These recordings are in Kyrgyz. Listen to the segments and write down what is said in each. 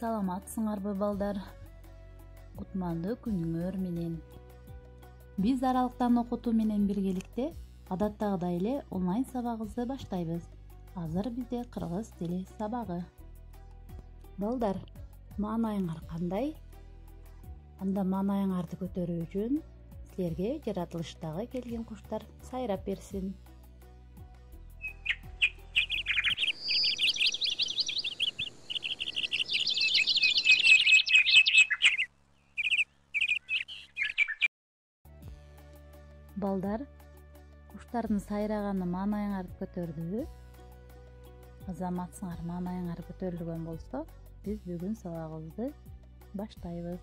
Саламатсыңарбы балдар? Кутмандуу күнүңөр менен. Биз аралыктан окутуу менен биргеликте адаттагыдай эле онлайн сабагыбызды баштайбыз. Азыр бизде кыргыз тили сабагы. Балдар, маанайыңар кандай? Анда маанайыңарды көтөрүү үчүн силерге жаратылыштагы келген куштар сайрап берсин. Балдар, куштардын сайраганы маанайыңарды көтөрдүбү? Азаматсыңар, маанайыңар көтөрүлгөн болсо, биз бүгүн сабагыбызды баштайбыз.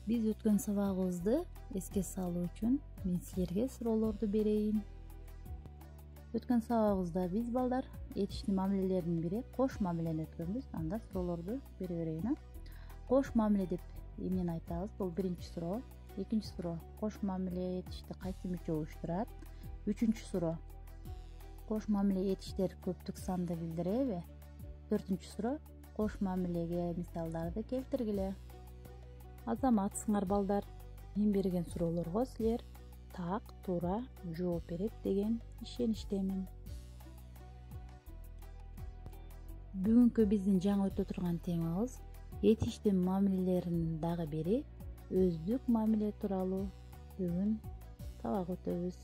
Биз өткөн сабагыбызды эске салуу үчүн мен силерге суроолорду берейин. Өткөн сабагыбызда биз балдар этиштин мамилелеринин бири кош мамилени өткөнбүз. Анда суроолорду бере берейин. Кош мамиле деп эмнени айтабыз? Бул биринчи суроо. Экинчи суроо: кош мамиле этишти кайсы мүчө уюштурат? Үчүнчү суроо: кош мамиле этиштер көптүк санды билдиреби? Төртүнчү суроо: кош мамилеге мисалдарды келтиргиле. Азаматсыңар балдар, мен берген суроолорго силер так, туура жооп берет деген ишеничтемин. Бүгүнкү биздин жаңы өтө турган темабыз этиштин мамилелеринин дагы бири өздүк мамиле тууралуу бүгүн сабак өтөбүз.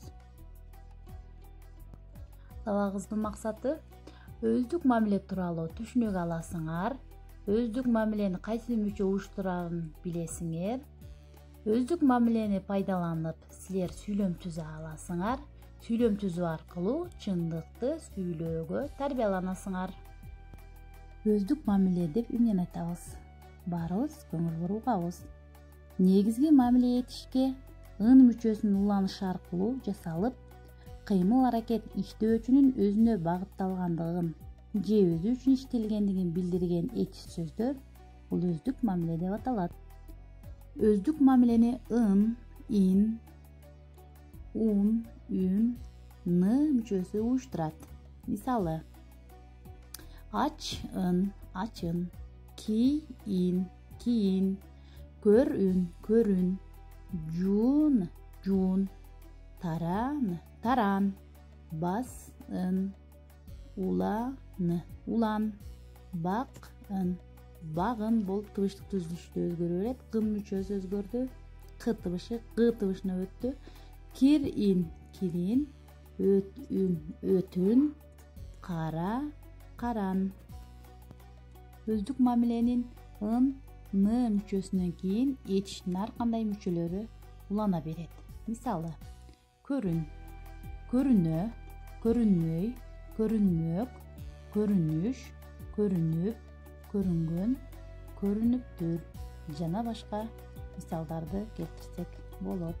Сабагыбыздын максаты өздүк мамиле тууралуу түшүнүк аласыңар, өздүк мамилени кайсы мүчө уюштурарын билесиңер, өздүк мамилени пайдаланып силер сүйлөм түзө аласыңар, сүйлөм түзүү аркылуу чындыкты сүйлөөгө тарбияланасыңар. Өздүк мамиле деп эмнени айтабыз? Баарыбыз көңүл буругабыз. Негизги мамиле этишке ын мүчөсүнүн уланышы аркылуу жасалып, кыймыл-аракет иштөөчүнүн өзүнө багытталгандыгын же өзү үчүн иштелгендигин билдирген этиш сөздөр бул өздүк мамиле деп аталат. Өздүк мамилени ын, ин, ун, үн, ны мүчөсү уюштурат. Мисалы: ач, ын, ачын, ки, ин, кийин, көр, үн, көрүн, жуун, жуун, таран, таран, бас, ын, улан, улан, бак, ын, багын болуп тыбыштык түзүлүштө өзгөрө берет. Кын мүчөсү өзгөрдү, к тыбышы г тыбышына өттү. Кир, ин, кирин, өт, үн, өтүн, кара, каран. Өздүк мамиленин ын, ны мүчөсүнөн кийин этиштин ар кандай мүчөлөрү улана берет. Мисалы: көрүн, көрүнө, көрүнмөй, көрүнмөк, көрүнүш, көрүнүп, көрүнгөн, көрүнүптүр жана башка мисалдарды келтирсек болот.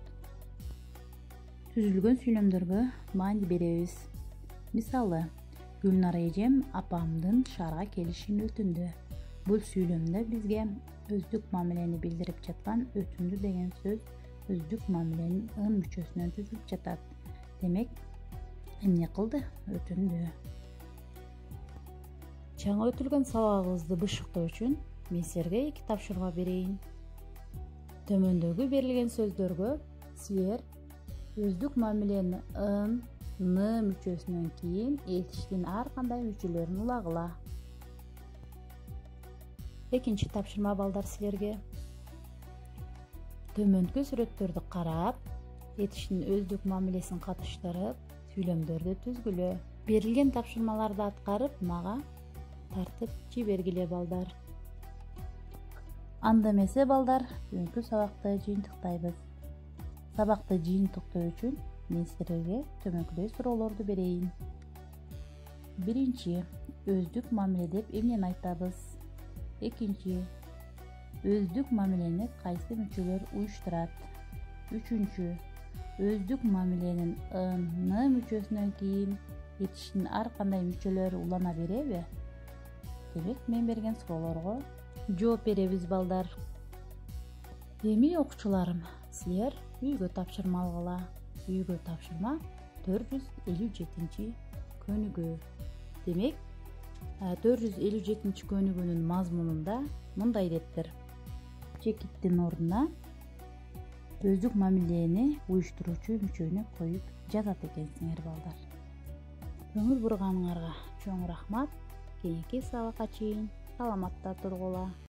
Түзүлгөн сүйлөмдөргө маани беребиз. Мисалы: Гүлнара эжем апамдын шаарга келишин өтүндү. Бул сүйлөмдө бизге өздүк мамилени билдирип жаткан өтүндү деген сөз өздүк мамиленин ын мүчөсүнөн түзүлүп жатат. Демек, эмне кылды? Өтүндү. Жаңы өтүлгөн сабагыбызды бышыктоо үчүн мен силерге 2 тапшырма берейин. Төмөндөгү берилген сөздөргө силер өздүк мамиленин ын, ны мүчөсүнөн кийин этиштин ар кандай мүчөлөрүн улагыла. Экинчи тапшырма балдар силерге. Төмөндүкү сүрөттөрдү карап, этиштин өздүк мамилесин катыштырып, сүйлөмдөрдү түзгүлө. Берилген тапшырмаларды аткарып, мага тартып жибергиле балдар. Анда эмесе балдар, бүгүнкү сабакты жыйынтыктайбыз. Сабакты жыйынтыктоо үчүн мен силерге төмөнкүдөй суроолорду берейин. Биринчи: өздүк мамиле деп эмнени айтабыз? Экинчи: өздүк мамилени кайсы мүчөлөр уюштурат? Үчүнчү: өздүк мамиленин ын, ны мүчөсүнөн кийин этиштин ар кандай мүчөлөрү улана береби? Демек, мен берген суроолорго жооп беребиз балдар. Эми окуучуларым, силер үйгө тапшырма алгыла. Үйгө тапшырма 457 көнүгүү. Демек, 457 көнүгүүнүн мазмунунда мындай дептир: чекиттин ордуна өздүк мамилени уюштуруучу мүчөнү коюп жатат экенсиңер балдар. Көңүл бурганыңарга чоң рахмат. Кийинки сабакка чейин саламатта тургула.